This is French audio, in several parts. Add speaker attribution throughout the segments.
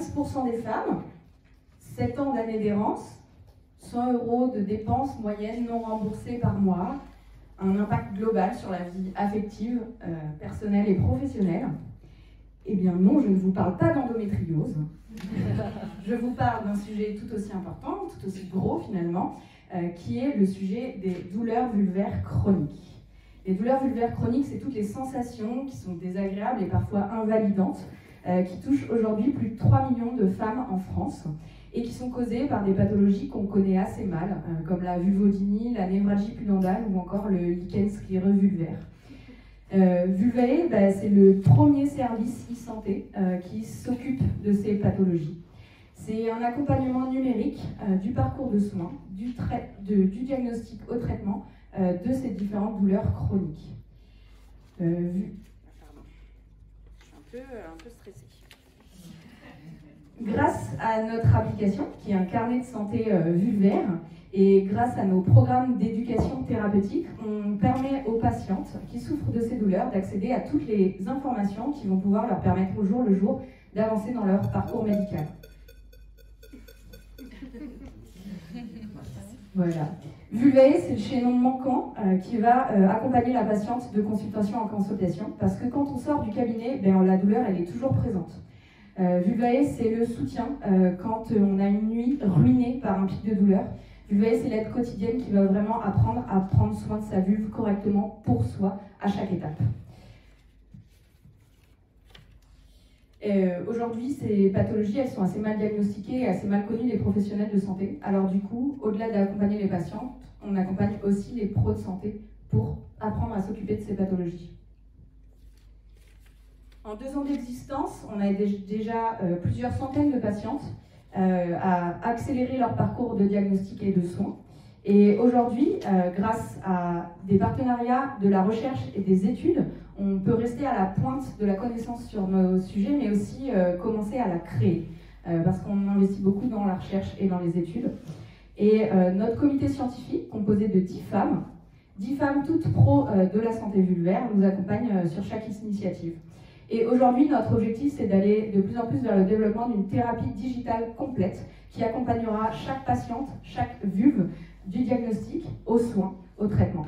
Speaker 1: 15% des femmes, 7 ans d'année d'errance, 100 € de dépenses moyennes non remboursées par mois, un impact global sur la vie affective, personnelle et professionnelle. Eh bien non, je ne vous parle pas d'endométriose. Je vous parle d'un sujet tout aussi important, tout aussi gros finalement, qui est le sujet des douleurs vulvaires chroniques. Les douleurs vulvaires chroniques, c'est toutes les sensations qui sont désagréables et parfois invalidantes, qui touchent aujourd'hui plus de 3 millions de femmes en France et qui sont causées par des pathologies qu'on connaît assez mal, comme la vulvodynie, la névralgie pudendale ou encore le lichen scléreux vulvaire. Vulvae, c'est le premier service e-santé qui s'occupe de ces pathologies. C'est un accompagnement numérique du parcours de soins, du diagnostic au traitement de ces différentes douleurs chroniques. Je suis un peu stressée. Grâce à notre application, qui est un carnet de santé vulvaire, et grâce à nos programmes d'éducation thérapeutique, on permet aux patientes qui souffrent de ces douleurs d'accéder à toutes les informations qui vont pouvoir leur permettre au jour le jour d'avancer dans leur parcours médical. Voilà. Vulvae, c'est le chaînon manquant qui va accompagner la patiente de consultation en consultation, parce que quand on sort du cabinet, la douleur elle est toujours présente. Vulvae, c'est le soutien quand on a une nuit ruinée par un pic de douleur. Vulvae, c'est l'aide quotidienne qui va vraiment apprendre à prendre soin de sa vulve correctement pour soi à chaque étape. Aujourd'hui, ces pathologies, elles sont assez mal diagnostiquées et assez mal connues des professionnels de santé. Alors du coup, au-delà d'accompagner les patientes, on accompagne aussi les pros de santé pour apprendre à s'occuper de ces pathologies. En 2 ans d'existence, on a déjà plusieurs centaines de patientes à accélérer leur parcours de diagnostic et de soins. Et aujourd'hui, grâce à des partenariats, de la recherche et des études, on peut rester à la pointe de la connaissance sur nos sujets, mais aussi commencer à la créer, parce qu'on investit beaucoup dans la recherche et dans les études. Et notre comité scientifique, composé de 10 femmes toutes pros de la santé vulvaire, nous accompagne sur chaque initiative. Et aujourd'hui, notre objectif, c'est d'aller de plus en plus vers le développement d'une thérapie digitale complète qui accompagnera chaque patiente, chaque vulve, du diagnostic aux soins, au traitement.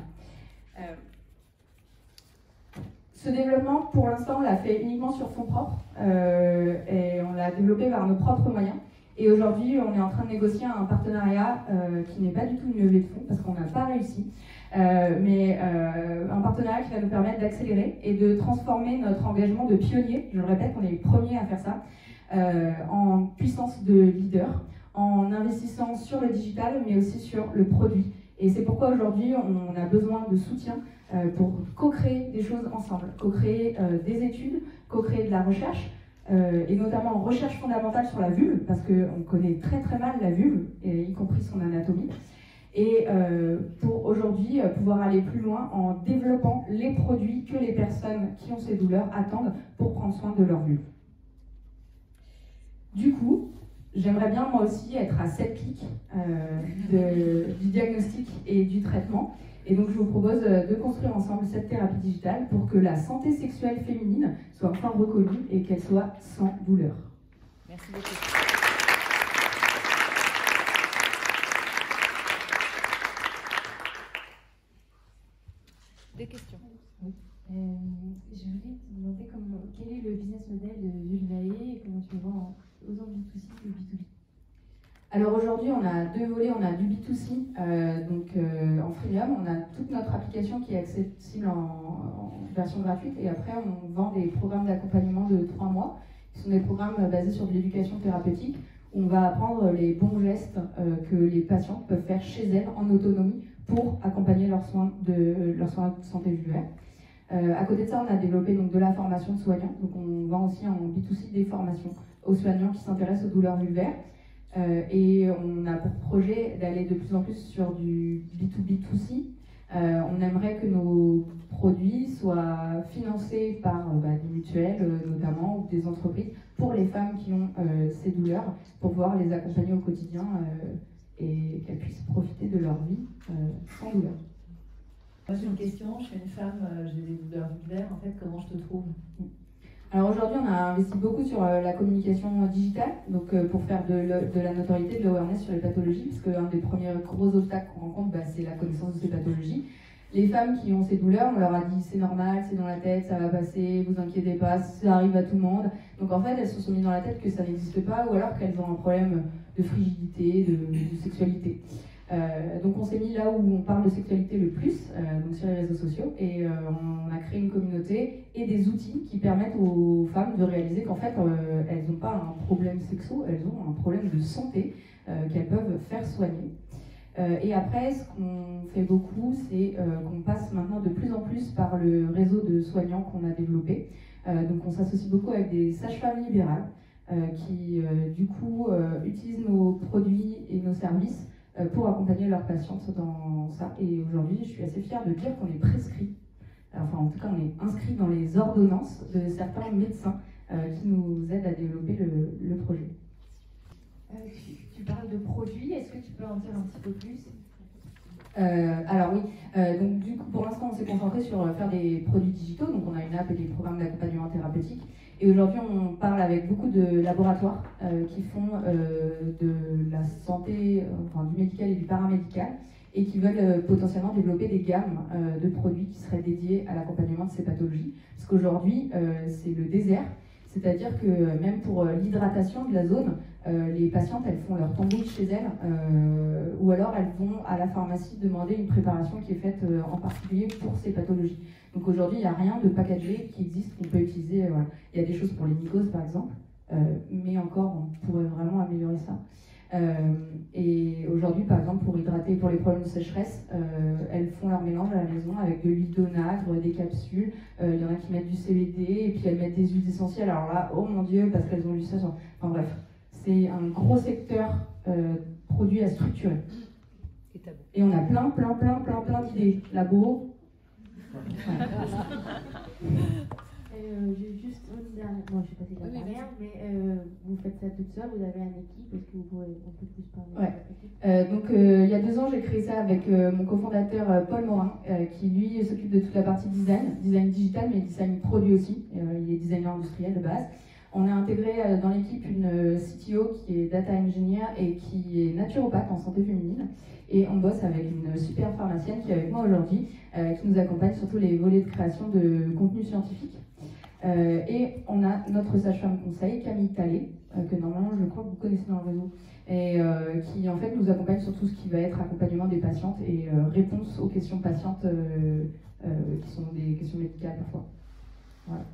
Speaker 1: Ce développement, pour l'instant, on l'a fait uniquement sur fonds propres et on l'a développé par nos propres moyens. Et aujourd'hui, on est en train de négocier un partenariat qui n'est pas du tout une levée de fonds parce qu'on n'a pas réussi. Mais un partenariat qui va nous permettre d'accélérer et de transformer notre engagement de pionnier, je le répète, on est les premiers à faire ça, en puissance de leader, en investissant sur le digital mais aussi sur le produit. Et c'est pourquoi aujourd'hui on a besoin de soutien pour co-créer des choses ensemble, co-créer des études, co-créer de la recherche, et notamment en recherche fondamentale sur la vulve, parce qu'on connaît très très mal la vulve, y compris son anatomie. Et pour aujourd'hui pouvoir aller plus loin en développant les produits que les personnes qui ont ces douleurs attendent pour prendre soin de leur vulve. Du coup, j'aimerais bien moi aussi être à 7 clics du diagnostic et du traitement. Et donc je vous propose de construire ensemble cette thérapie digitale pour que la santé sexuelle féminine soit enfin reconnue et qu'elle soit sans douleur. Merci beaucoup.
Speaker 2: Des questions.
Speaker 3: Oui. Je voulais te demander quel est le business model de Vulvae et comment tu le vends aux B2C ou B2B.
Speaker 1: Alors aujourd'hui, on a 2 volets. On a du B2C, en freemium. On a toute notre application qui est accessible en version gratuite. Et après, on vend des programmes d'accompagnement de 3 mois, qui sont des programmes basés sur de l'éducation thérapeutique, où on va apprendre les bons gestes que les patients peuvent faire chez elles en autonomie pour accompagner leurs soins de santé vulvaire. À côté de ça, on a développé donc, de la formation de soignants. Donc on vend aussi en B2C des formations aux soignants qui s'intéressent aux douleurs vulvaires. Et on a pour projet d'aller de plus en plus sur du B2B2C. On aimerait que nos produits soient financés par des mutuelles notamment ou des entreprises pour les femmes qui ont ces douleurs, pour pouvoir les accompagner au quotidien et qu'elles puissent profiter de leur vie sans douleur.
Speaker 4: Moi j'ai une question, je suis une femme, j'ai des douleurs vulvaires, en fait comment je te trouve?
Speaker 1: Alors aujourd'hui, on a investi beaucoup sur la communication digitale, donc pour faire de la notoriété, de l'awareness sur les pathologies, parce qu'un des premiers gros obstacles qu'on rencontre, c'est la connaissance de ces pathologies. Les femmes qui ont ces douleurs, on leur a dit c'est normal, c'est dans la tête, ça va passer, vous inquiétez pas, ça arrive à tout le monde. Donc en fait, elles se sont mises dans la tête que ça n'existe pas, ou alors qu'elles ont un problème de frigidité, de sexualité. Donc on s'est mis là où on parle de sexualité le plus, donc sur les réseaux sociaux, et on a créé une communauté et des outils qui permettent aux femmes de réaliser qu'en fait elles n'ont pas un problème sexuel, elles ont un problème de santé qu'elles peuvent faire soigner. Et après, ce qu'on fait beaucoup, c'est qu'on passe maintenant de plus en plus par le réseau de soignants qu'on a développé. Donc on s'associe beaucoup avec des sages-femmes libérales qui du coup utilisent nos produits et nos services pour accompagner leurs patientes dans ça. Et aujourd'hui, je suis assez fière de dire qu'on est prescrit, enfin en tout cas on est inscrit dans les ordonnances de certains médecins qui nous aident à développer le projet.
Speaker 3: Tu parles de produits, est-ce que tu peux en dire un petit peu plus?
Speaker 1: Alors oui, donc du coup pour l'instant on s'est concentré sur faire des produits digitaux, donc on a une app et des programmes d'accompagnement thérapeutique. Et aujourd'hui on parle avec beaucoup de laboratoires qui font de la santé, enfin du médical et du paramédical, et qui veulent potentiellement développer des gammes de produits qui seraient dédiés à l'accompagnement de ces pathologies. Parce qu'aujourd'hui c'est le désert, c'est-à-dire que même pour l'hydratation de la zone, les patientes, elles font leur tambouille chez elles, ou alors elles vont à la pharmacie demander une préparation qui est faite en particulier pour ces pathologies. Donc aujourd'hui, il n'y a rien de packagé qui existe, qu'on peut utiliser. Voilà. Il y a des choses pour les mycoses, par exemple, mais encore, on pourrait vraiment améliorer ça. Et aujourd'hui, par exemple, pour hydrater, pour les problèmes de sécheresse, elles font leur mélange à la maison avec de l'huile d'onagre, des capsules. Il y en a qui mettent du CBD et puis elles mettent des huiles essentielles. Alors là, oh mon Dieu, parce qu'elles ont lu ça sur... Enfin bref, c'est un gros secteur produit à structurer. Et on a plein d'idées. Labo. Ouais.
Speaker 3: Juste une dernière, bon, je sais pas si c'est la dernière, mais vous faites ça toute seule, vous avez une équipe, est-ce que vous pouvez un peu plus parler de votre équipe?
Speaker 1: Il y a 2 ans, j'ai créé ça avec mon cofondateur Paul Morin, qui lui s'occupe de toute la partie design digital, mais design produit aussi. Il est designer industriel de base. On a intégré dans l'équipe une CTO qui est data engineer et qui est naturopathe en santé féminine. Et on bosse avec une super pharmacienne qui est avec moi aujourd'hui, qui nous accompagne sur tous les volets de création de contenu scientifique. Et on a notre sage-femme conseil, Camille Tallet, que normalement je crois que vous connaissez dans le réseau, et qui en fait nous accompagne sur tout ce qui va être accompagnement des patientes et réponse aux questions patientes qui sont des questions médicales parfois. Voilà.